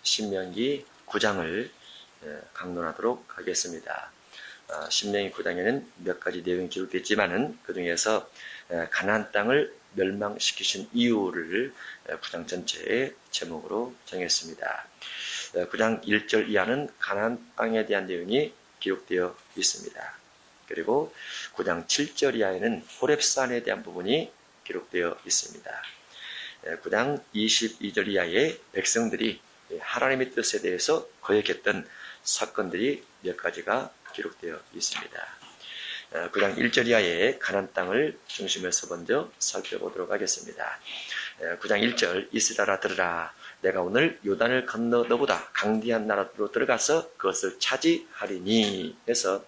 신명기 9장을 강론하도록 하겠습니다. 신명기 9장에는 몇 가지 내용이 기록되어 있지만은 그 중에서 가나안 땅을 멸망시키신 이유를 9장 전체의 제목으로 정했습니다. 9장 1절 이하는 가나안 땅에 대한 내용이 기록되어 있습니다. 그리고 9장 7절 이하에는 호렙산에 대한 부분이 기록되어 있습니다. 9장 22절 이하에 백성들이 하나님의 뜻에 대해서 거역했던 사건들이 몇 가지가 기록되어 있습니다. 9장 1절 이하에 가나안 땅을 중심에서 먼저 살펴보도록 하겠습니다. 9장 1절 이스라엘아 들으라 내가 오늘 요단을 건너 너보다 강대한 나라로 들어가서 그것을 차지하리니 해서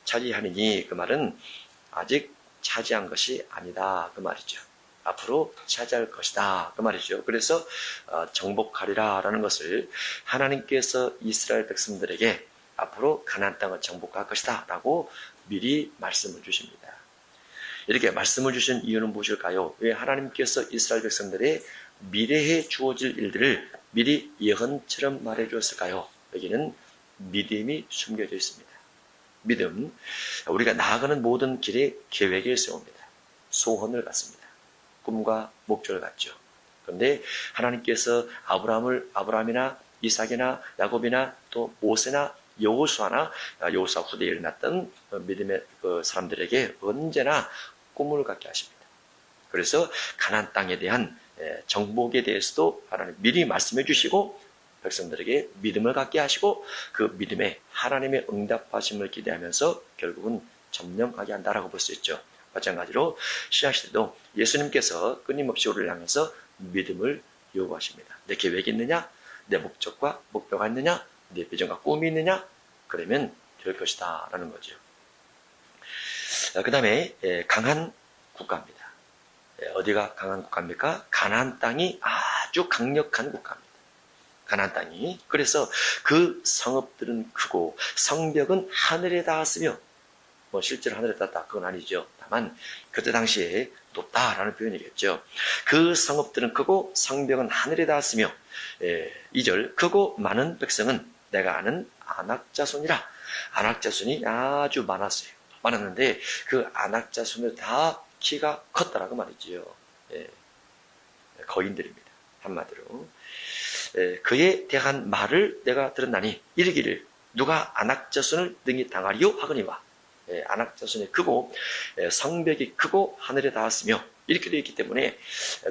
차지하리니 그 말은 아직 차지한 것이 아니다 그 말이죠. 앞으로 차지할 것이다 그 말이죠. 그래서 정복하리라 라는 것을 하나님께서 이스라엘 백성들에게 앞으로 가나안 땅을 정복할 것이다 라고 미리 말씀을 주십니다. 이렇게 말씀을 주신 이유는 무엇일까요? 왜 하나님께서 이스라엘 백성들의 미래에 주어질 일들을 미리 예언처럼 말해 주었을까요? 여기는 믿음이 숨겨져 있습니다. 믿음, 우리가 나아가는 모든 길에 계획을 세웁니다. 소원을 갖습니다. 꿈과 목적을 갖죠. 그런데 하나님께서 아브라함이나 이삭이나 야곱이나 또 모세나 여호수아나 여호수아 후대에 일어났던 믿음의 그 사람들에게 언제나 꿈을 갖게 하십니다. 그래서 가나안 땅에 대한 정복에 대해서도 하나님 미리 말씀해 주시고 백성들에게 믿음을 갖게 하시고 그 믿음에 하나님의 응답하심을 기대하면서 결국은 점령하게 한다라고 볼 수 있죠. 마찬가지로 신약시대도 예수님께서 끊임없이 우리를 향해서 믿음을 요구하십니다. 내 계획이 있느냐? 내 목적과 목표가 있느냐? 내 비전과 꿈이 있느냐? 그러면 될 것이다 라는 거죠. 그 다음에 강한 국가입니다. 어디가 강한 국가입니까? 가나안 땅이 아주 강력한 국가입니다. 가나안 땅이. 그래서 그 성읍들은 크고 성벽은 하늘에 닿았으며 실제로 하늘에 닿았다 그건 아니죠. 다만 그때 당시에 높다라는 표현이겠죠. 그 성읍들은 크고 성벽은 하늘에 닿았으며 2절 크고 많은 백성은 내가 아는 아낙자손이라. 아낙자손이 아주 많았는데 그 아낙자손을 다 키가 컸다라고 말이지요. 거인들입니다. 한마디로 그에 대한 말을 내가 들었나니 이르기를 누가 아낙자손을 능히 당하리요 하거니와. 아낙자손이 크고 성벽이 크고 하늘에 닿았으며 이렇게 되어 있기 때문에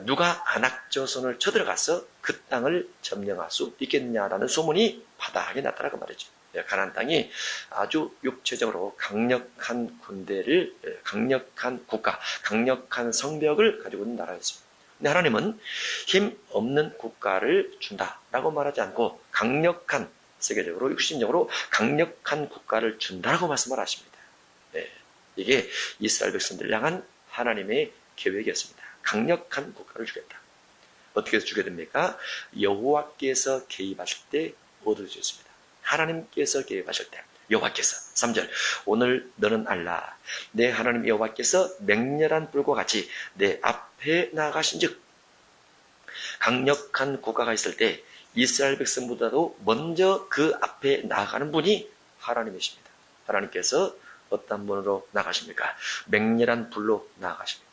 누가 아낙자손을 쳐들어가서 그 땅을 점령할 수 있겠느냐라는 소문이 바닥에 났다라고 말이죠. 가나안 땅이 아주 육체적으로 강력한 군대를, 강력한 국가, 강력한 성벽을 가지고 있는 나라였습니다. 근데 하나님은 힘 없는 국가를 준다라고 말하지 않고 강력한, 세계적으로 육신적으로 강력한 국가를 준다라고 말씀을 하십니다. 이게 이스라엘 백성들을 향한 하나님의 계획이었습니다. 강력한 국가를 주겠다. 어떻게 해서 주게 됩니까? 여호와께서 개입하실 때 얻어졌습니다. 하나님께서 개입하실 때 여호와께서 3절 오늘 너는 알라 내 하나님 여호와께서 맹렬한 불과 같이 내 앞에 나가신즉 강력한 국가가 있을 때 이스라엘 백성보다도 먼저 그 앞에 나가는 분이 하나님이십니다. 하나님께서 어떤 분으로 나가십니까? 맹렬한 불로 나가십니다.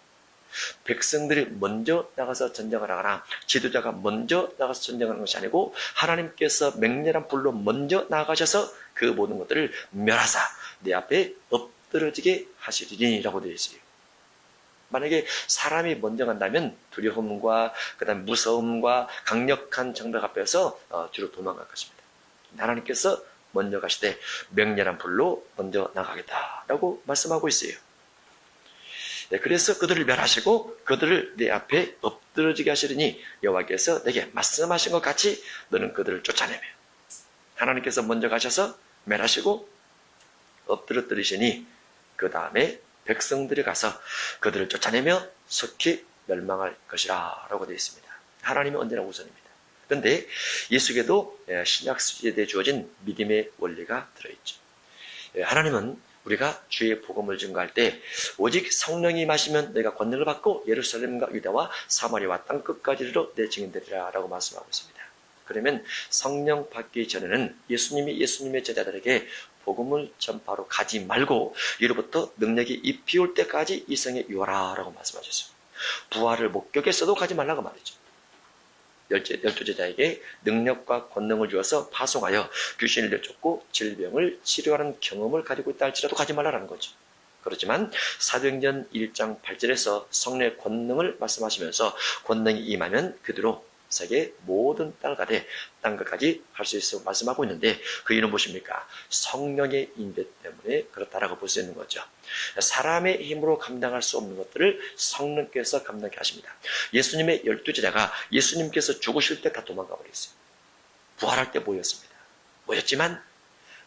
백성들이 먼저 나가서 전쟁을 하거나 지도자가 먼저 나가서 전쟁하는 것이 아니고 하나님께서 맹렬한 불로 먼저 나가셔서 그 모든 것들을 멸하사 내 앞에 엎드러지게 하시리니라고 되어 있어요. 만약에 사람이 먼저 간다면 두려움과 그다음 무서움과 강력한 정벽 앞에서 뒤로 도망갈 것입니다. 하나님께서 먼저 가시되 맹렬한 불로 먼저 나가겠다라고 말씀하고 있어요. 그래서 그들을 멸하시고 그들을 내 앞에 엎드러지게 하시리니 여호와께서 내게 말씀하신 것 같이 너는 그들을 쫓아내며 하나님께서 먼저 가셔서 멸하시고 엎드러뜨리시니 그 다음에 백성들이 가서 그들을 쫓아내며 속히 멸망할 것이라 라고 되어 있습니다. 하나님이 언제나 우선입니다. 그런데 이 속에도 신약 시대에 주어진 믿음의 원리가 들어있죠. 하나님은 우리가 주의 복음을 증거할 때 오직 성령이 임하시면 내가 권능을 받고 예루살렘과 유다와 사마리아와 땅 끝까지 이르러 내 증인되리라 라고 말씀하고 있습니다. 그러면 성령 받기 전에는 예수님이 예수님의 제자들에게 복음을 전파로 가지 말고 이로부터 능력이 입히올 때까지 이 성에 유하라라고 말씀하셨어요. 부활을 목격했어도 가지 말라고 말이죠. 열두 제자에게 능력과 권능을 주어서 파송하여 귀신을 내쫓고 질병을 치료하는 경험을 가지고 있다 할지라도 가지 말라는 거죠. 그렇지만 사도행전 1장 8절에서 성령의 권능을 말씀하시면서 권능이 임하면 그대로 세계 모든 땅을 가되 땅끝까지 갈 수 있다고 말씀하고 있는데 그 이유는 무엇입니까? 성령의 인대 때문에 그렇다라고 볼 수 있는 거죠. 사람의 힘으로 감당할 수 없는 것들을 성령께서 감당케 하십니다. 예수님의 12제자가 예수님께서 죽으실 때 다 도망가 버렸어요. 부활할 때 모였습니다. 모였지만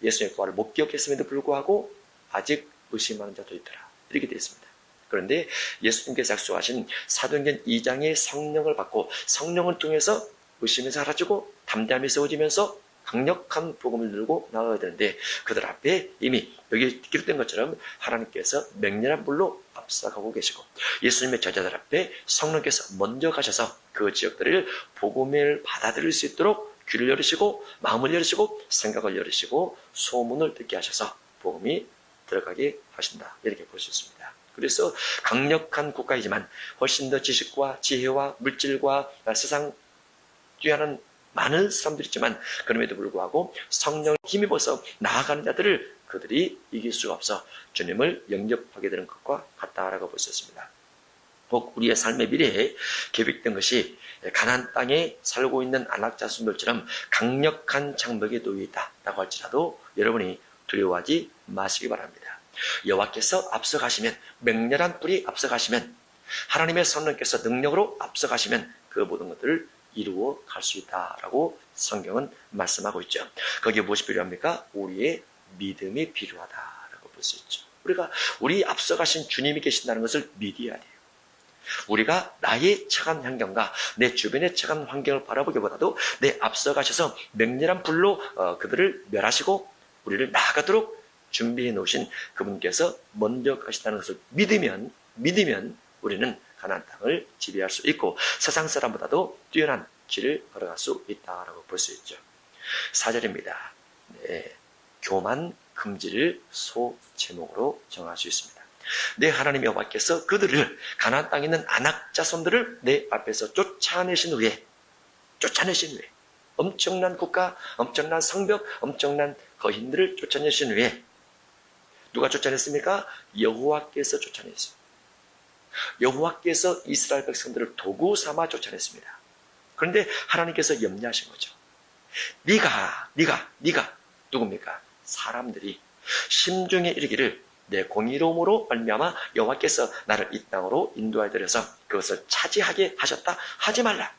예수님의 부활을 못 기억했음에도 불구하고 아직 의심하는 자도 있더라. 이렇게 되어 있습니다. 그런데 예수님께서 약속하신 사도행전 2장의 성령을 받고 성령을 통해서 의심이 사라지고 담대함이 세워지면서 강력한 복음을 들고 나가야 되는데 그들 앞에 이미 여기 기록된 것처럼 하나님께서 맹렬한 불로 앞서가고 계시고 예수님의 제자들 앞에 성령께서 먼저 가셔서 그 지역들을 복음을 받아들일 수 있도록 귀를 열으시고 마음을 열으시고 생각을 열으시고 소문을 듣게 하셔서 복음이 들어가게 하신다. 이렇게 볼 수 있습니다. 그래서 강력한 국가이지만 훨씬 더 지식과 지혜와 물질과 세상 뛰어난 많은 사람들이 있지만 그럼에도 불구하고 성령을 힘입어서 나아가는 자들을 그들이 이길 수가 없어 주님을 영접하게 되는 것과 같다라고 볼 수 있습니다. 혹 우리의 삶의 미래에 계획된 것이 가나안 땅에 살고 있는 안락자손들처럼 강력한 장벽에 놓여 있다라고 할지라도 여러분이 두려워하지 마시기 바랍니다. 여호와께서 앞서가시면 맹렬한 불이 앞서가시면 하나님의 성령께서 능력으로 앞서가시면 그 모든 것들을 이루어 갈 수 있다라고 성경은 말씀하고 있죠. 거기에 무엇이 필요합니까? 우리의 믿음이 필요하다라고 볼 수 있죠. 우리 앞서가신 주님이 계신다는 것을 믿어야 돼요. 우리가 나의 처한 환경과 내 주변의 처한 환경을 바라보기보다도 내 앞서가셔서 맹렬한 불로 그들을 멸하시고 우리를 나아가도록 준비해 놓으신 그분께서 먼저 가신다는 것을 믿으면 우리는 가나안 땅을 지배할 수 있고 세상 사람보다도 뛰어난 길을 걸어갈 수 있다라고 볼 수 있죠. 4절입니다. 네, 교만 금지를 소 제목으로 정할 수 있습니다. 내 하나님 여호와께서 그들을 가나안 땅에 있는 아낙 자손들을 내 앞에서 쫓아내신 후에 엄청난 국가, 엄청난 성벽, 엄청난 거인들을 쫓아내신 후에 누가 쫓아냈습니까? 여호와께서 쫓아냈습니다. 여호와께서 이스라엘 백성들을 도구 삼아 쫓아냈습니다. 그런데 하나님께서 염려하신 거죠. 네가 누굽니까? 사람들이 심중에 이르기를 내 공의로움으로 말미암아 여호와께서 나를 이 땅으로 인도하여 들여서 그것을 차지하게 하셨다 하지 말라.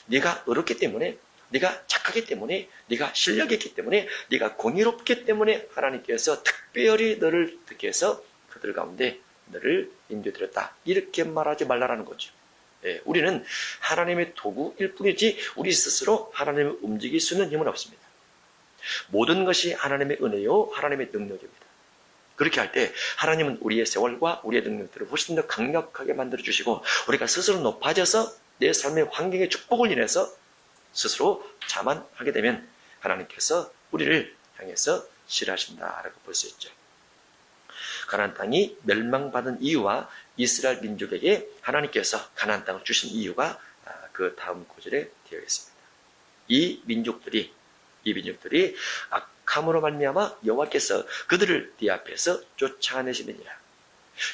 네가 어렵기 때문에, 네가 착하기 때문에, 네가 실력이 있기 때문에, 네가 공의롭기 때문에 하나님께서 특별히 너를 듣게 해서 그들 가운데 너를 인도해드렸다. 이렇게 말하지 말라라는 거죠. 우리는 하나님의 도구일 뿐이지 우리 스스로 하나님을 움직일 수 있는 힘은 없습니다. 모든 것이 하나님의 은혜요 하나님의 능력입니다. 그렇게 할 때 하나님은 우리의 세월과 우리의 능력들을 훨씬 더 강력하게 만들어주시고 우리가 스스로 높아져서 내 삶의 환경의 축복을 인해서 스스로 자만하게 되면 하나님께서 우리를 향해서 싫어하신다라고 볼 수 있죠. 가나안 땅이 멸망받은 이유와 이스라엘 민족에게 하나님께서 가나안 땅을 주신 이유가 그 다음 구절에 되어 있습니다. 이 민족들이 악함으로 말미암아 여호와께서 그들을 네 앞에서 쫓아내시느니라.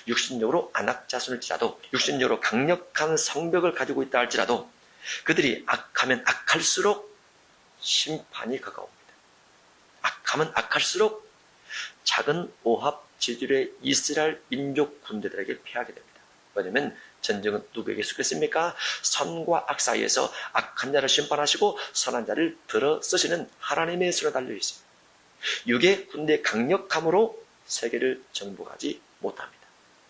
육신적으로 안악 자손일지라도 육신적으로 강력한 성벽을 가지고 있다 할지라도 그들이 악하면 악할수록 심판이 가까웁니다. 악하면 악할수록 작은 오합 지들의 이스라엘 민족 군대들에게 패하게 됩니다. 왜냐하면 전쟁은 누구에게 속했습니까? 선과 악 사이에서 악한 자를 심판하시고 선한 자를 들어 쓰시는 하나님의 손에 달려있습니다. 육의 군대의 강력함으로 세계를 정복하지 못합니다.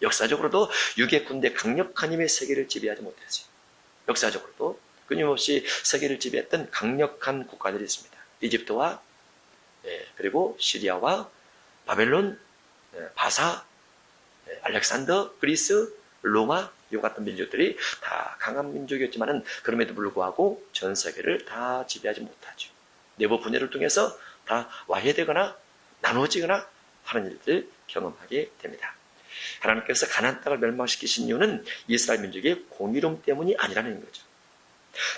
역사적으로도 육의 군대 강력한 힘의 세계를 지배하지 못했어요. 역사적으로도 끊임없이 세계를 지배했던 강력한 국가들이 있습니다. 이집트와 그리고 시리아와 바벨론, 바사, 알렉산더, 그리스, 로마, 이와 같은 민족들이 다 강한 민족이었지만은 그럼에도 불구하고 전 세계를 다 지배하지 못하죠. 내부 분열을 통해서 다 와해되거나 나누어지거나 하는 일들을 경험하게 됩니다. 하나님께서 가나안 땅을 멸망시키신 이유는 이스라엘 민족의 공의로움 때문이 아니라는 거죠.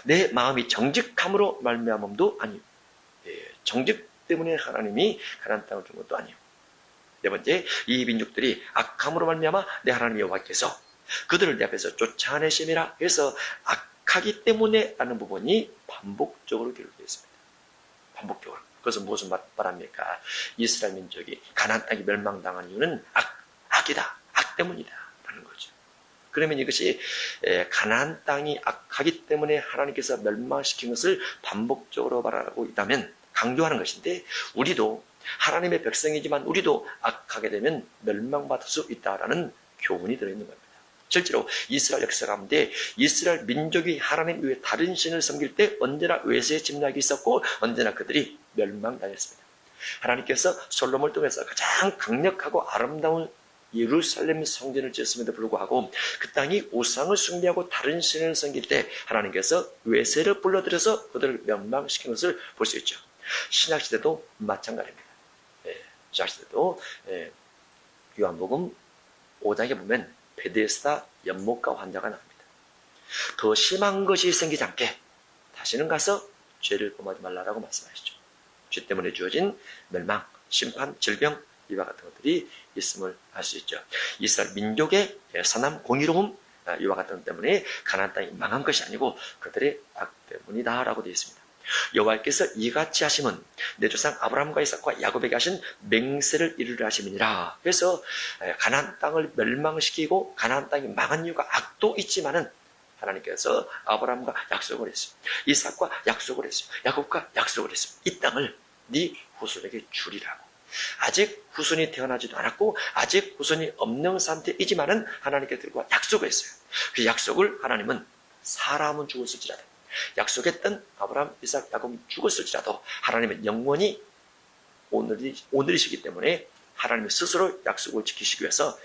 내 마음이 정직함으로 말미암음도 아니요. 정직 때문에 하나님이 가나안 땅을 준 것도 아니요. 네 번째, 이 민족들이 악함으로 말미암아 내 하나님 여호와께서 그들을 내 앞에서 쫓아내심이라 해서 악하기 때문에 라는 부분이 반복적으로 기록되어 있습니다. 반복적으로. 그것은 무슨 말합니까? 이스라엘 민족이 가나안 땅이 멸망당한 이유는 악이다. 악 때문이다. 라는 거죠. 그러면 이것이 가나안 땅이 악하기 때문에 하나님께서 멸망시킨 것을 반복적으로 말하고 있다면 강조하는 것인데, 우리도 하나님의 백성이지만 우리도 악하게 되면 멸망받을 수 있다라는 교훈이 들어있는 겁니다. 실제로 이스라엘 역사 가운데 이스라엘 민족이 하나님 외에 다른 신을 섬길 때 언제나 외세의 침략이 있었고 언제나 그들이 멸망당했습니다. 하나님께서 솔로몬을 통해서 가장 강력하고 아름다운 예루살렘 성전을 지었음에도 불구하고 그 땅이 우상을 숭배하고 다른 신을 섬길 때 하나님께서 외세를 불러들여서 그들을 멸망시킨 것을 볼 수 있죠. 신약시대도 마찬가지입니다. 신약시대도 요한복음 5장에 보면 베데스다 연못가 환자가 나옵니다. 더 심한 것이 생기지 않게 다시는 가서 죄를 범하지 말라라고 말씀하시죠. 죄 때문에 주어진 멸망, 심판, 질병 이와 같은 것들이 있음을 알 수 있죠. 이스라엘 민족의 선함, 공의로움 이와 같은 것 때문에 가나안 땅이 망한 것이 아니고 그들의 악 때문이다라고 되어 있습니다. 여호와께서 이같이 하심은 내 조상 아브라함과 이삭과 야곱에게 하신 맹세를 이루려 하심이니라. 그래서 가나안 땅을 멸망시키고 가나안 땅이 망한 이유가 악도 있지만은 하나님께서 아브라함과 약속을 했어요. 이삭과 약속을 했어요. 야곱과 약속을 했어요. 이 땅을 네 후손에게 주리라고. 아직 후손이 태어나지도 않았고 아직 후손이 없는 상태이지만은 하나님께서 약속을 했어요. 그 약속을 하나님은 사람은 죽었을지라도 약속했던 아브라함, 이삭, 야곱이 죽었을지라도 하나님은 영원히 오늘이시기 때문에 하나님이 스스로 약속을 지키시기 위해서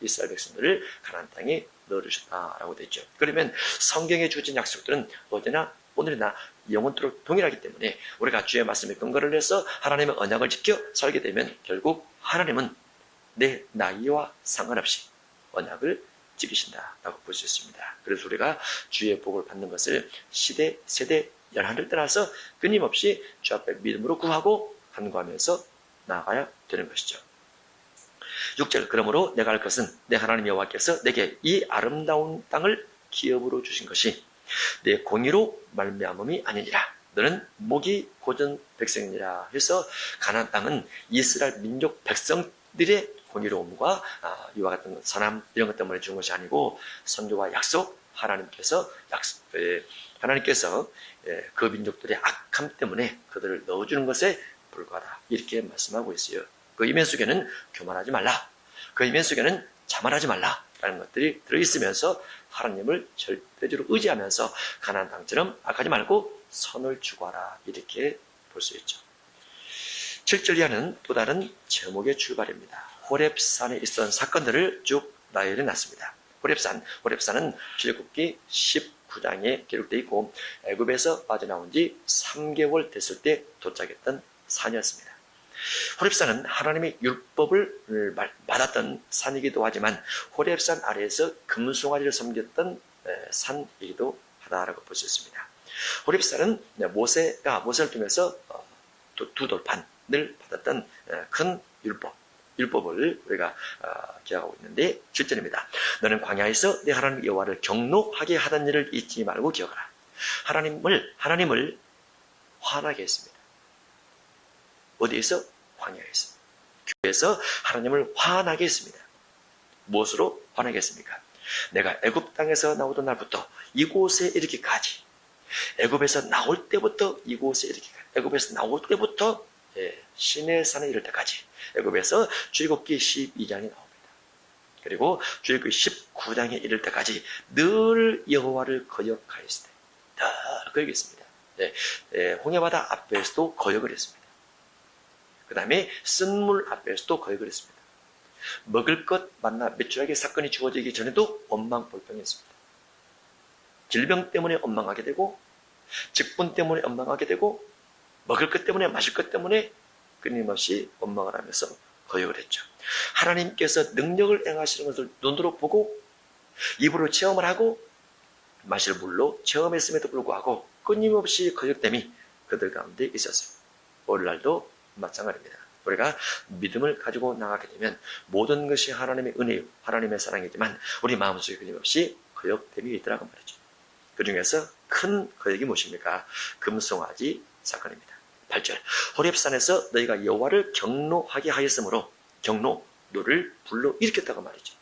이스라엘 백성들을 가나안 땅에 넣어주셨다라고 되어 있죠. 그러면 성경에 주어진 약속들은 어제나 오늘이나 영원토록 동일하기 때문에 우리가 주의 말씀에 근거를 해서 하나님의 언약을 지켜 살게 되면 결국 하나님은 내 나이와 상관없이 언약을 지키신다라고 볼 수 있습니다. 그래서 우리가 주의 복을 받는 것을 시대, 세대, 연한을 떠나서 끊임없이 주 앞에 믿음으로 구하고 간구하면서 나아가야 되는 것이죠. 6절, 그러므로 내가 할 것은 내 하나님 여호와께서 내게 이 아름다운 땅을 기업으로 주신 것이 내 공의로 말미암음이 아니니라. 너는 목이 고전 백성이니라. 해서 가나안 땅은 이스라엘 민족 백성들의 공의로움과 이와 같은 선함 이런 것 때문에 준 것이 아니고 선교와 약속, 하나님께서 그 민족들의 악함 때문에 그들을 넣어주는 것에 불과하다 이렇게 말씀하고 있어요. 그 이면 속에는 교만하지 말라, 그 이면 속에는 자만하지 말라 라는 것들이 들어있으면서 하나님을 절대적으로 의지하면서 가나안 땅처럼 악하지 말고 선을 추구하라 이렇게 볼 수 있죠. 7절 이하는 또 다른 제목의 출발입니다. 호렙산에 있었던 사건들을 쭉 나열해 놨습니다. 호렙산은 출애굽기 19장에 기록되어 있고 애굽에서 빠져나온 지 3개월 됐을 때 도착했던 산이었습니다. 호렙산은 하나님의 율법을 받았던 산이기도 하지만 호렙산 아래에서 금송아지를 섬겼던 산이기도 하다라고 볼 수 있습니다. 호렙산은 모세가 모세를 통해서 두 돌판을 받았던 큰 율법을 우리가 기억하고 있는데 7절입니다. 너는 광야에서 내 하나님 여호와를 경노하게 하던 일을 잊지 말고 기억하라. 하나님을 화나게 했습니다. 어디에서? 광야에서. 교회에서 하나님을 화나게 했습니다. 무엇으로 화나게 했습니까? 내가 애굽 땅에서 나오던 날부터 이곳에 이르기까지, 애굽에서 나올 때부터 이곳에 이르기까지, 애굽에서 나올 때부터 시내산에 이를 때까지, 애굽에서 출애굽기 12장에 나옵니다. 그리고 출애굽기 19장에 이를 때까지 늘 여호와를 거역하였을 때, 늘 거역했습니다. 홍해바다 앞에서도 거역을 했습니다. 그 다음에 쓴물 앞에서도 거역을 했습니다. 먹을 것 만나 매출하게 사건이 주어지기 전에도 원망불평했습니다. 질병 때문에 원망하게 되고, 직분 때문에 원망하게 되고, 먹을 것 때문에, 마실 것 때문에 끊임없이 원망을 하면서 거역을 했죠. 하나님께서 능력을 행하시는 것을 눈으로 보고 입으로 체험을 하고 마실 물로 체험했음에도 불구하고 끊임없이 거역됨이 그들 가운데 있었어요. 오늘날도 마찬가지입니다. 우리가 믿음을 가지고 나가게 되면 모든 것이 하나님의 은혜요, 하나님의 사랑이지만 우리 마음속에 끊임없이 거역됨이 있더라고 말이죠. 그 중에서 큰 거역이 무엇입니까? 금송아지 사건입니다. 8절, 호렙산에서 너희가 여호와를 경노하게 하였으므로 경노, 너를 불러 일으켰다고 말이죠.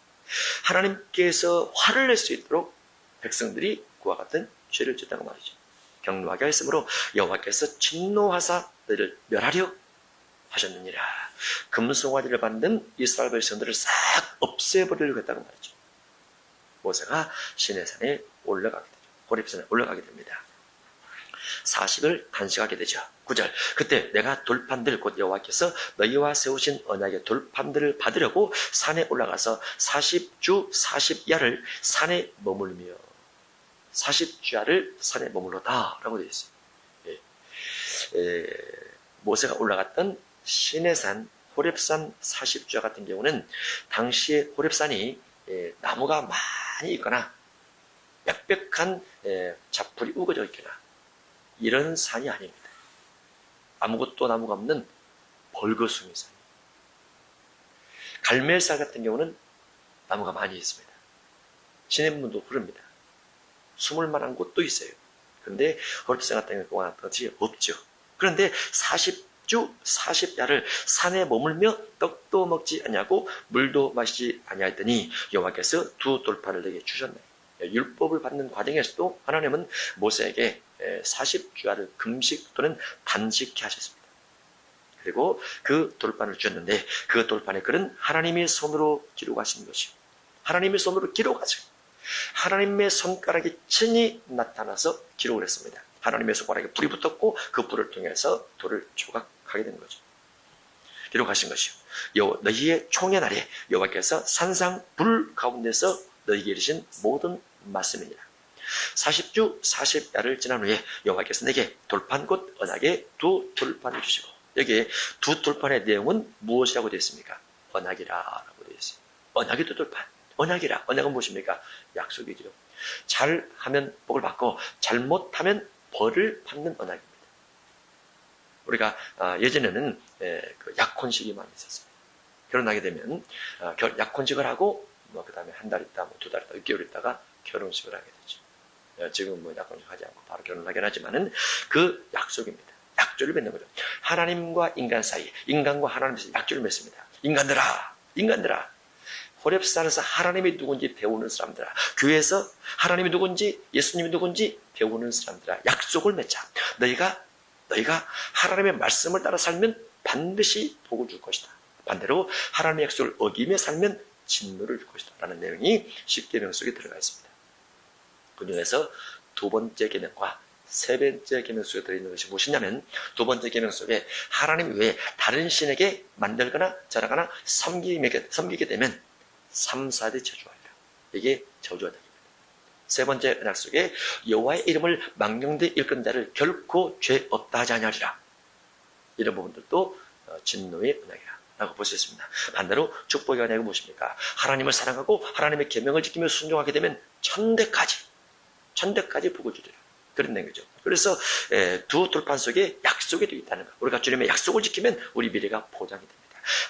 하나님께서 화를 낼 수 있도록 백성들이 그와 같은 죄를 짓다고 말이죠. 경노하게 하였으므로 여호와께서 진노하사 너희를 멸하려 하셨느니라. 금송아지를 받는 이스라엘 백성들을 싹 없애버리려고 했다고 말이죠. 모세가 시내산에 올라가게 되죠. 호렙산에 올라가게 됩니다. 40을 단식하게 되죠. 9절, 그때 내가 돌판들 곧 여호와께서 너희와 세우신 언약의 돌판들을 받으려고 산에 올라가서 40주 40야를 산에 머물며 40주야를 산에 머물렀다 라고 되어 있어요. 모세가 올라갔던 시내산 호렙산 40주야 같은 경우는 당시에 호렙산이 나무가 많이 있거나 빽빽한 잡풀이 우거져 있거나 이런 산이 아닙니다. 아무것도 나무가 없는 벌거숭이 산. 갈멜산 같은 경우는 나무가 많이 있습니다. 시냇물도 흐릅니다. 숨을 만한 곳도 있어요. 그런데 호렙산 같은 경우는 그것이 없죠. 그런데 40주 40야를 산에 머물며 떡도 먹지 아니하고 물도 마시지 아니하였더니 여호와께서 두 돌판을 내게 주셨네. 율법을 받는 과정에서도 하나님은 모세에게 40주야를 금식 또는 단식케 하셨습니다. 그리고 그 돌판을 주셨는데 그 돌판의 글은 하나님의 손으로 기록하신 것이요. 하나님의 손으로 기록하신 하나님의 손가락이 친히 나타나서 기록을 했습니다. 하나님의 손가락에 불이 붙었고 그 불을 통해서 돌을 조각하게 된 거죠. 기록하신 것이요. 너희의 총의 날에 여호와께서 산상 불 가운데서 너희에게 이르신 모든 말씀이니라. 40주 40야를 지난 후에 여호와께서 내게 돌판 곧 언약의 두 돌판을 주시고, 여기에 두 돌판의 내용은 무엇이라고 되어 있습니까? 언약이라고 되어 있어요. 언약의 두 돌판. 언약이라. 언약은 무엇입니까? 약속이죠. 잘하면 복을 받고 잘못하면 벌을 받는 언약입니다. 우리가 예전에는 약혼식이 많이 있었어요. 결혼하게 되면 약혼식을 하고 그 다음에 한 달 있다, 2달 있다, 6개월 있다가 결혼식을 하게 되죠. 지금 약혼식 하지 않고 바로 결혼하긴 하지만은 그 약속입니다. 약조를 맺는 거죠. 하나님과 인간 사이, 인간과 하나님 사이 약조를 맺습니다. 인간들아. 호렙산에서 하나님이 누군지 배우는 사람들아, 교회에서 하나님이 누군지, 예수님이 누군지 배우는 사람들아, 약속을 맺자. 너희가 하나님의 말씀을 따라 살면 반드시 복을 줄 것이다. 반대로 하나님의 약속을 어기며 살면 진노를 줄 것이다 라는 내용이 십계명 속에 들어가 있습니다. 그 중에서 두 번째 계명과 세 번째 계명 속에 들어있는 것이 무엇이냐면, 두 번째 계명 속에 하나님 외에 다른 신에게 만들거나 절하거나 섬기게 되면 3, 4대 저주하리라. 이게 저주하다입니다. 세 번째 언약 속에 여호와의 이름을 망령되이 일컫는 자를 결코 죄 없다 하지 아니하리라. 이런 부분들도 진노의 언약이라 라고 볼 수 있습니다. 반대로 축복의 언약은 무엇입니까? 하나님을 사랑하고 하나님의 계명을 지키며 순종하게 되면 천대까지 복을 주리라. 그런 내용이죠. 그래서 두 돌판 속에 약속이 되어 있다는 것. 우리가 주님의 약속을 지키면 우리 미래가 보장이 됩니다.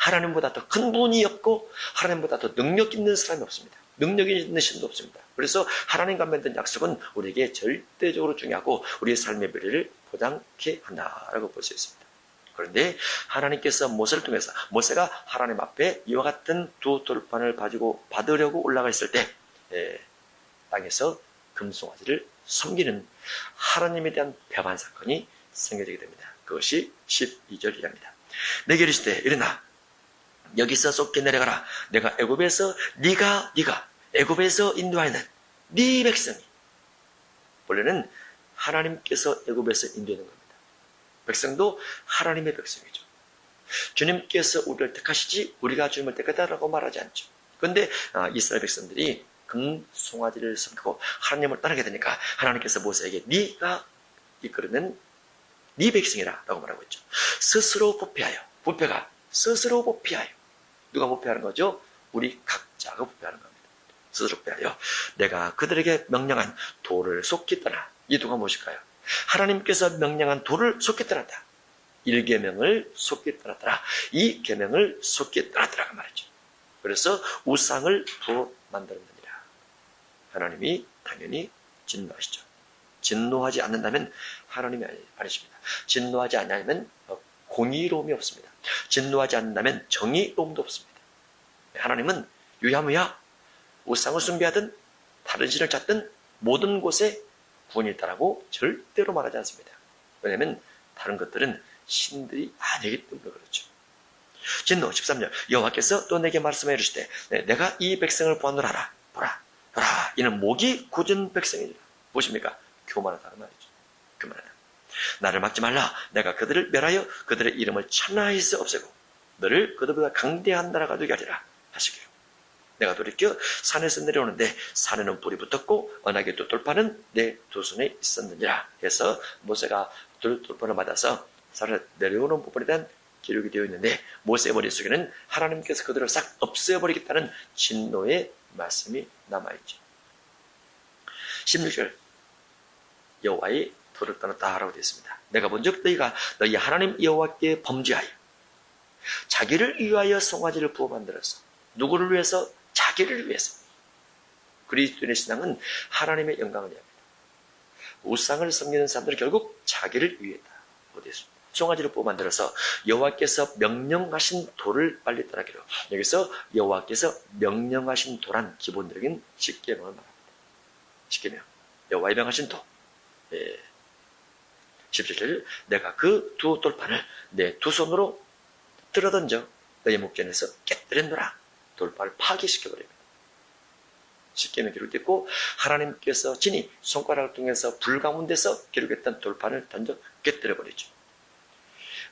하나님보다 더 큰 분이 없고 하나님보다 더 능력 있는 사람이 없습니다. 능력이 있는 신도 없습니다. 그래서 하나님과 맺은 약속은 우리에게 절대적으로 중요하고 우리의 삶의 미래를 보장케 한다라고 볼 수 있습니다. 그런데 하나님께서 모세를 통해서, 모세가 하나님 앞에 이와 같은 두 돌판을 가지고 받으려고 올라가 있을 때 땅에서 금송아지를 섬기는 하나님에 대한 배반 사건이 생겨지게 됩니다. 그것이 12절 이하입니다. 내게 이르시되 일어나 여기서 쏟게 내려가라. 내가 애굽에서 네가 애굽에서 인도하는 네 백성이, 원래는 하나님께서 애굽에서 인도하는 겁니다. 백성도 하나님의 백성이죠. 주님께서 우리를 택하시지 우리가 주님을 택하다라고 말하지 않죠. 그런데 이스라엘 백성들이 금송아지를 섬기고 하나님을 떠나게 되니까 하나님께서 모세에게 네가 이끌어낸 네 백성이라 라고 말하고 있죠. 스스로 부패하여, 부패가 스스로 부패하여, 누가 부패하는 거죠? 우리 각자가 부패하는 겁니다. 스스로 부패하여 내가 그들에게 명령한 도를 속히 떠나. 이 도가 무엇일까요? 하나님께서 명령한 도를 속히 떠났다. 1계명을 속히 떠났더라. 2계명을 속히 떠났더라고 말이죠. 그래서 우상을 부어 만들었느니라. 하나님이 당연히 진노하시죠. 진노하지 않는다면 하나님이 아니십니다. 진노하지 않으면 공의로움이 없습니다. 진노하지 않는다면 정의로움도 없습니다. 하나님은 유야무야 우상을 숭배하든 다른 신을 찾든 모든 곳에 구원이 있다라고 절대로 말하지 않습니다. 왜냐하면 다른 것들은 신들이 아니기 때문에 그렇죠. 진노 13절 여호와께서 또 내게 말씀해 이르시되 내가 이 백성을 보노라라 보라 이는 목이 굳은 백성이니라. 무엇입니까? 교만하다 말이죠. 교만하다. 나를 막지 말라. 내가 그들을 멸하여 그들의 이름을 천하에서 없애고 너를 그들보다 강대한 나라가 되게 하리라 하시기로. 내가 돌이켜 산에서 내려오는데 산에는 불이 붙었고 언약의 두 돌판은 내 두 손에 있었느니라. 해서 모세가 두 돌판을 받아서 산에 내려오는 부분에 대한 기록이 되어 있는데 모세의 머릿속에는 하나님께서 그들을 싹 없애버리겠다는 진노의 말씀이 남아있죠. 16절 여호와의 도를 떠났다라고 되어 있습니다. 내가 본즉 너희가 너희 하나님 여호와께 범죄하여 자기를 위하여 송아지를 부어 만들어서 누구를 위해서? 자기를 위해서. 그리스도인의 신앙은 하나님의 영광을 위합니다. 우상을 섬기는 사람들은 결국 자기를 위했다. 어디서? 송아지를 부어 만들어서 여호와께서 명령하신 도를 빨리 떠나기로. 여기서 여호와께서 명령하신 도란 기본적인 십계명을 말합니다. 십계명. 여호와의 명하신 도. 17절 내가 그 두 돌판을 내 두 손으로 들어던져 너희 목전에서 깨뜨렸노라. 돌판을 파괴시켜버립니다. 십계명 기록됐고 하나님께서 친히 손가락을 통해서 불 가운데서 기록했던 돌판을 던져 깨뜨려버리죠.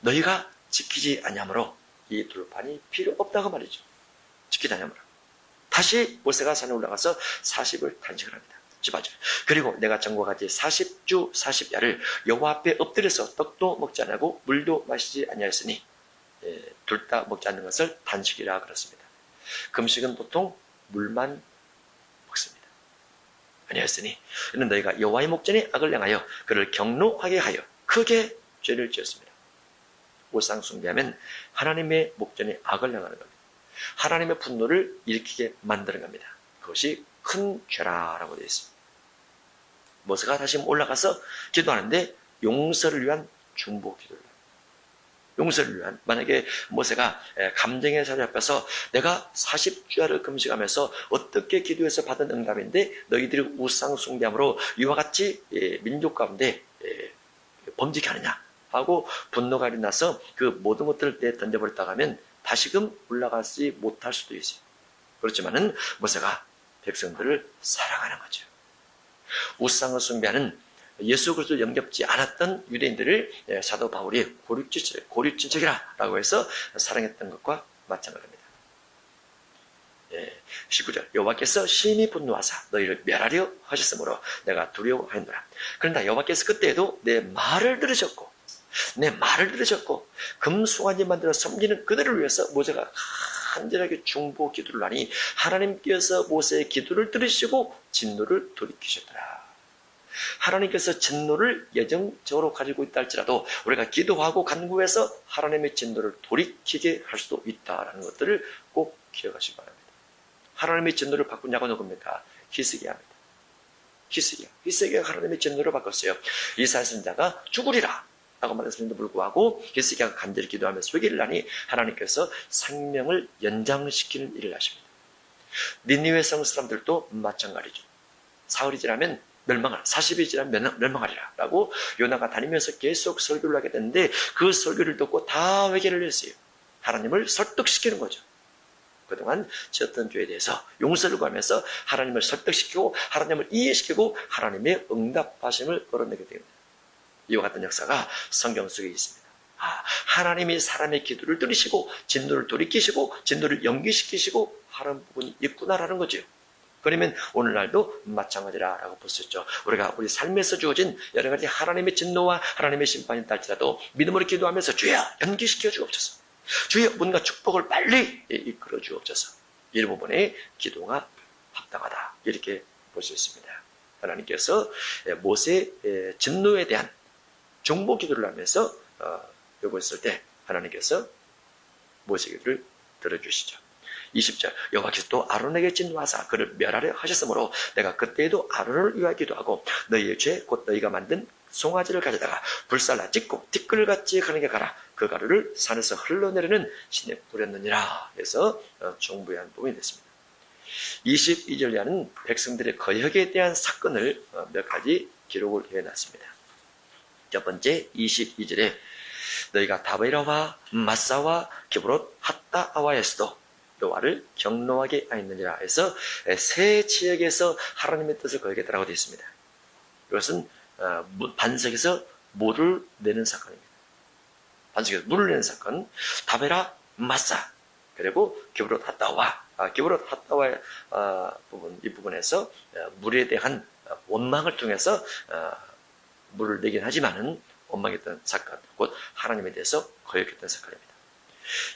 너희가 지키지 아니하므로 이 돌판이 필요 없다고 말이죠. 지키지 아니하므로. 다시 모세가 산에 올라가서 40을 단식을 합니다. 18절 그리고 내가 전과 같이 40주 40야를 여호와 앞에 엎드려서 떡도 먹지 않고 물도 마시지 아니하였으니 둘 다 먹지 않는 것을 단식이라 그렇습니다. 금식은 보통 물만 먹습니다. 아니하였으니 이는 너희가 여호와의 목전에 악을 행하여 그를 경노하게 하여 크게 죄를 지었습니다. 우상 숭배하면 하나님의 목전에 악을 행하는 겁니다. 하나님의 분노를 일으키게 만드는 겁니다. 그것이 큰 죄라라고 되어 있습니다. 모세가 다시 올라가서 기도하는데 용서를 위한 중보 기도를 합니다. 용서를 위한. 만약에 모세가 감정에 사로잡혀서 내가 40주야를 금식하면서 어떻게 기도해서 받은 응답인데 너희들이 우상 숭배함으로 이와 같이 민족 가운데 범죄케 하느냐 하고 분노가 일어나서 그 모든 것들을 내 던져버렸다고 하면 다시금 올라가지 못할 수도 있어요. 그렇지만은 모세가 백성들을 사랑하는 거죠. 우상을 숭배하는 예수 그리스도를 영접지 않았던 유대인들을 사도 바울이 고립진척이라 라고 해서 사랑했던 것과 마찬가지입니다. 19절 여호와께서 심히 분노하사 너희를 멸하려 하셨으므로 내가 두려워하였노라. 그러나 여호와께서 그때에도 내 말을 들으셨고 금송아지 만들어 섬기는 그들을 위해서 모세가 간절하게 중보 기도를 하니 하나님께서 모세의 기도를 들으시고 진노를 돌이키셨더라. 하나님께서 진노를 예정적으로 가지고 있다 할지라도 우리가 기도하고 간구해서 하나님의 진노를 돌이키게 할 수도 있다는 것들을 꼭 기억하시기 바랍니다. 하나님의 진노를 바꾸냐고 누굽니까? 히스기야입니다. 히스기야가 하나님의 진노를 바꿨어요. 이사야 선지자가 죽으리라 라고 말했음에도 불구하고 히스기야가 간절히 기도하면서 회개를 하니 하나님께서 생명을 연장시키는 일을 하십니다. 니느웨 성 사람들도 마찬가지죠. 사흘이 지나면 멸망하라. 40이 지나면 멸망하리라 라고 요나가 다니면서 계속 설교를 하게 됐는데 그 설교를 듣고 다 회개를 했어요. 하나님을 설득시키는 거죠. 그동안 지었던 죄에 대해서 용서를 구하면서 하나님을 설득시키고 하나님을 이해시키고 하나님의 응답하심을 끌어내게 됩니다. 이와 같은 역사가 성경 속에 있습니다. 하나님이 사람의 기도를 들으시고 진노를 돌이키시고 진노를 연기시키시고 하는 부분이 있구나라는 거죠. 그러면 오늘날도 마찬가지라고 볼 수 있죠. 우리가 우리 삶에서 주어진 여러 가지 하나님의 진노와 하나님의 심판이 있다 할지라도 믿음으로 기도하면서 주여 연기시켜 주옵소서. 주여 뭔가 축복을 빨리 이끌어 주옵소서. 이 부분에 기도가 합당하다. 이렇게 볼 수 있습니다. 하나님께서 모세의 진노에 대한 중보 기도를 하면서 요구했을 때 하나님께서 모세 기도를 들어주시죠. 20절 여호와께서 또 아론에게 진노하사 그를 멸하려 하셨으므로 내가 그때에도 아론을 위하여 기도하고 너희의 죄 곧 너희가 만든 송아지를 가져다가 불살라 찢고 티끌같이 가는게 가라. 그 가루를 산에서 흘러내리는 신에 뿌렸느니라. 해서 중보한 부분이 됐습니다. 22절에는 백성들의 거역에 대한 사건을 몇 가지 기록을 해놨습니다. 첫 번째 22절에 너희가 다베라와 마사와 기브롯 핫다아와에서도 여호와를 경노하게 하였느니라 해서 세 지역에서 하나님의 뜻을 거역했다라고 되어 있습니다. 이것은 반석에서 물을 내는 사건입니다. 반석에서 물을 내는 사건, 다베라, 마사, 그리고 기브롯 핫다와, 기브롯 핫다와의 부분, 이 부분에서 물에 대한 원망을 통해서 물을 내긴 하지만은 원망했던 사건, 곧 하나님에 대해서 거역했던 사건입니다.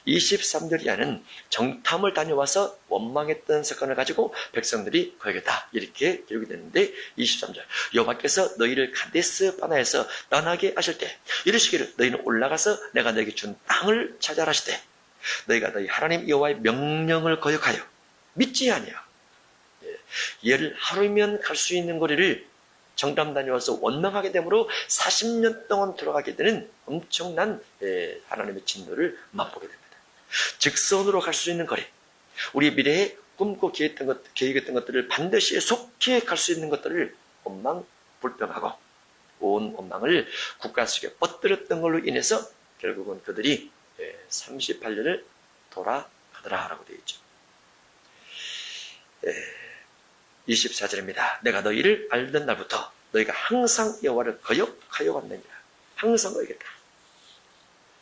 23절 이하는 정탐을 다녀와서 원망했던 사건을 가지고 백성들이 거역했다. 이렇게 기록이 됐는데 23절 여호와께서 너희를 가데스 바나에서 떠나게 하실 때 이르시기를 너희는 올라가서 내가 너에게 준 땅을 차지하라 하시되 너희가 너희 하나님 여호와의 명령을 거역하여 믿지 아니하여 열 하루면 갈 수 있는 거리를 정탐 다녀와서 원망하게 되므로 40년 동안 돌아가게 되는 엄청난 하나님의 진노를 맛보게 됩니다. 직선으로 갈 수 있는 거리, 우리 미래에 꿈고 계획했던 것들을 반드시 속히 갈 수 있는 것들을 원망불평하고 온 원망을 국가 속에 뻗들었던 걸로 인해서 결국은 그들이 38년을 돌아가더라라고 되어 있죠. 24절입니다. 내가 너희를 알던 날부터 너희가 항상 여호와를 거역하여 왔느니라. 항상 거역했다.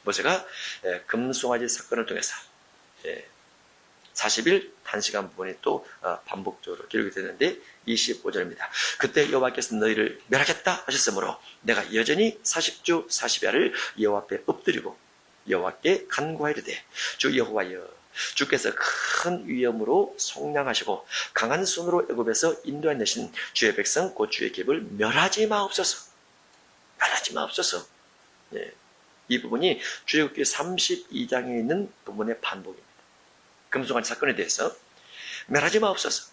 모세가 금송아지 사건을 통해서 40일 단식한 부분이 또 반복적으로 기록이 되는데 25절입니다. 그때 여호와께서 너희를 멸하겠다 하셨으므로 내가 여전히 40주 40야를 여호와 앞에 엎드리고 여호와께 간구하이르되 주 여호와여 주께서 큰 위엄으로 속량하시고 강한 손으로 애굽에서 인도하내신 주의 백성 곧 주의 깁을 멸하지 마옵소서. 멸하지 마옵소서. 이 부분이 출애굽기 32장에 있는 부분의 반복입니다. 금송아지 사건에 대해서 멸하지 마옵소서.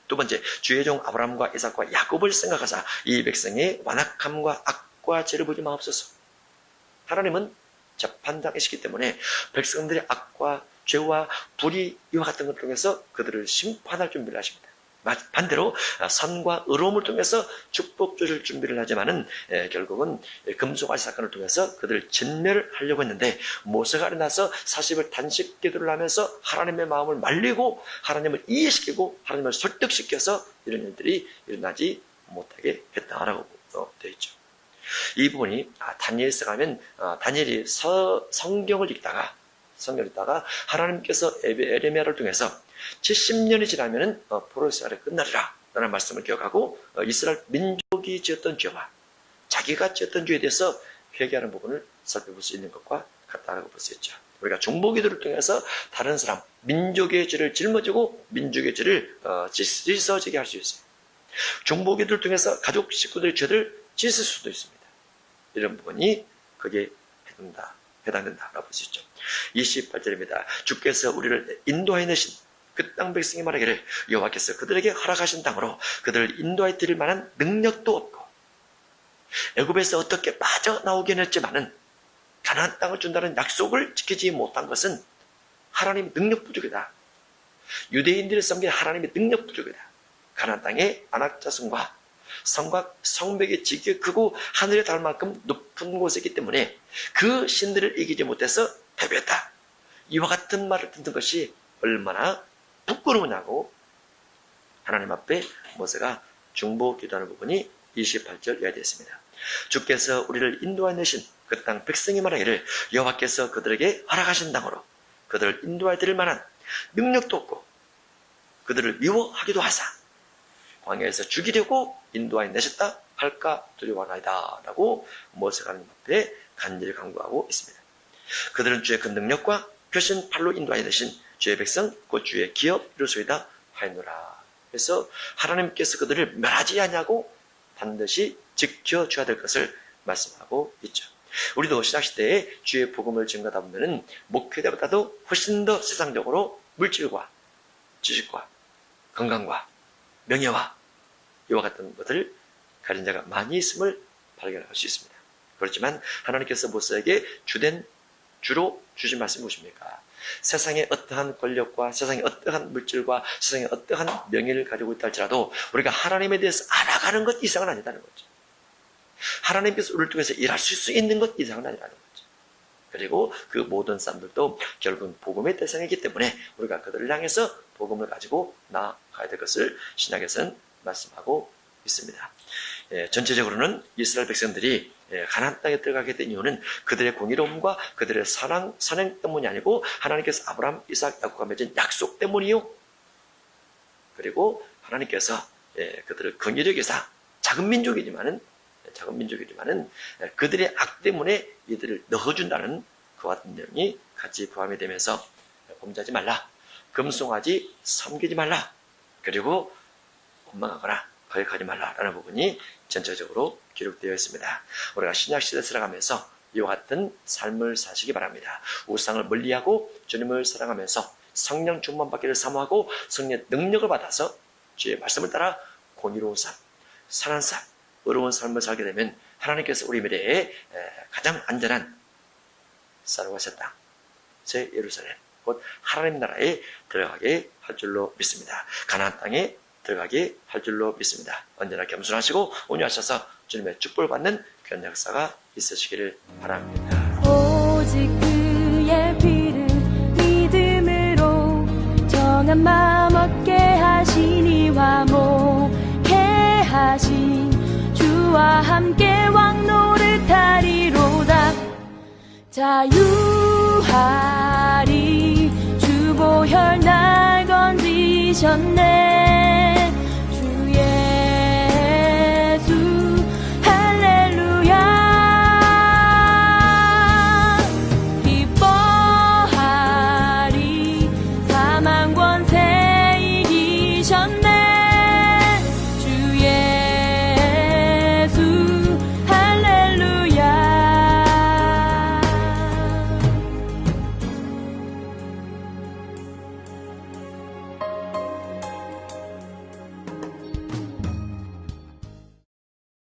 두 번째, 주의 종 아브라함과 이삭과 야곱을 생각하사 이 백성의 완악함과 악과 죄를 보지 마옵소서. 하나님은 재판장이시기 때문에 백성들의 악과 죄와 불의 이와 같은 것을 통해서 그들을 심판할 준비를 하십니다. 반대로 선과 의로움을 통해서 축복 주실 준비를 하지만은 결국은 금송아지 사건을 통해서 그들을 진멸하려고 했는데 모세가 일어나서 40일 단식 기도를 하면서 하나님의 마음을 말리고 하나님을 이해시키고 하나님을 설득시켜서 이런 일들이 일어나지 못하게 했다라고 되어 있죠. 이 부분이 다니엘서 가면 다니엘이 성경을 읽다가 하나님께서 에레미야를 통해서 70년이 지나면 포로세아를 끝나리라 라는 말씀을 기억하고 이스라엘 민족이 지었던 죄와 자기가 지었던 죄에 대해서 회개하는 부분을 살펴볼 수 있는 것과 같다고 볼 수 있죠. 우리가 중보기도를 통해서 다른 사람, 민족의 죄를 짊어지고 민족의 죄를 씻어지게 할 수 있어요. 중보기도를 통해서 가족 식구들의 죄를 씻을 수도 있습니다. 이런 부분이 거기에 해당된다라고 볼 수 있죠. 28절입니다. 주께서 우리를 인도하여 내신 그 땅 백성이 말하기를 여호와께서 그들에게 허락하신 땅으로 그들을 인도하여 드릴 만한 능력도 없고 애굽에서 어떻게 빠져나오긴 했지만은 가나안 땅을 준다는 약속을 지키지 못한 것은 하나님의 능력 부족이다. 유대인들을 섬긴 하나님의 능력 부족이다. 가나안 땅의 안악자손과 성과 성벽이 지극히 크고 하늘에 닿을 만큼 높은 곳에 있기 때문에 그 신들을 이기지 못해서 패배했다. 이와 같은 말을 듣는 것이 얼마나 부끄러우냐고 하나님 앞에 모세가 중보 기도하는 부분이 28절 이하에 되어 있습니다. 주께서 우리를 인도하여 내신 그 땅 백성이 말하기를 여호와께서 그들에게 허락하신 땅으로 그들을 인도하여 드릴 만한 능력도 없고 그들을 미워하기도 하사 광야에서 죽이려고 인도하여 내셨다 할까 두려워하나이다 라고 모세가 하나님 앞에 간절히 간구하고 있습니다. 그들은 주의 그 능력과 표신 팔로 인도하여 내신 주의 백성 곧 주의 기업 이루소이다 하였노라. 그래서 하나님께서 그들을 멸하지 않냐고 반드시 지켜줘야 될 것을 말씀하고 있죠. 우리도 신학시대에 주의 복음을 증거하다 보면 목회자보다도 훨씬 더 세상적으로 물질과 지식과 건강과 명예와 이와 같은 것들을 가진 자가 많이 있음을 발견할 수 있습니다. 그렇지만 하나님께서 모세에게 주로 주신 말씀이 무엇입니까? 세상의 어떠한 권력과 세상의 어떠한 물질과 세상의 어떠한 명예를 가지고 있다 할지라도 우리가 하나님에 대해서 알아가는 것 이상은 아니다는 거죠. 하나님께서 우리를 통해서 일할 수 있는 것 이상은 아니라는 거죠. 그리고 그 모든 사람들도 결국은 복음의 대상이기 때문에 우리가 그들을 향해서 복음을 가지고 나아가야 될 것을 신약에서는 말씀하고 있습니다. 전체적으로는 이스라엘 백성들이 가나안 땅에 들어가게 된 이유는 그들의 공의로움과 그들의 선행 때문이 아니고 하나님께서 아브라함, 이삭, 야곱과 맺은 약속 때문이요. 그리고 하나님께서 그들을 긍휼히 여기사 작은 민족이지만은 그들의 악 때문에 이들을 넣어준다는 그와 같은 내용이 같이 포함이 되면서 범죄하지 말라, 금송아지 섬기지 말라, 그리고 원망하거나 거역하지 말라라는 부분이 전체적으로 기록되어 있습니다. 우리가 신약시대에 살아가면서 이와 같은 삶을 사시기 바랍니다. 우상을 멀리하고 주님을 사랑하면서 성령 충만받기를 사모하고 성령의 능력을 받아서 주의 말씀을 따라 공의로운 삶, 선한 삶, 의로운 삶을 살게 되면 하나님께서 우리 미래에 가장 안전한 사로가세 땅, 새 예루살렘, 곧 하나님 나라에 들어가게 할 줄로 믿습니다. 가나안 땅에 들어가게 할 줄로 믿습니다. 언제나 겸손하시고 온유하셔서 주님의 축복을 받는 그런 역사가 있으시기를 바랍니다. 오직 그의 피를 믿음으로 정한 마음 얻게 하시니 화목해 하신 주와 함께 왕노릇하리로다. 자유하리 주 보혈 날 건지셨네.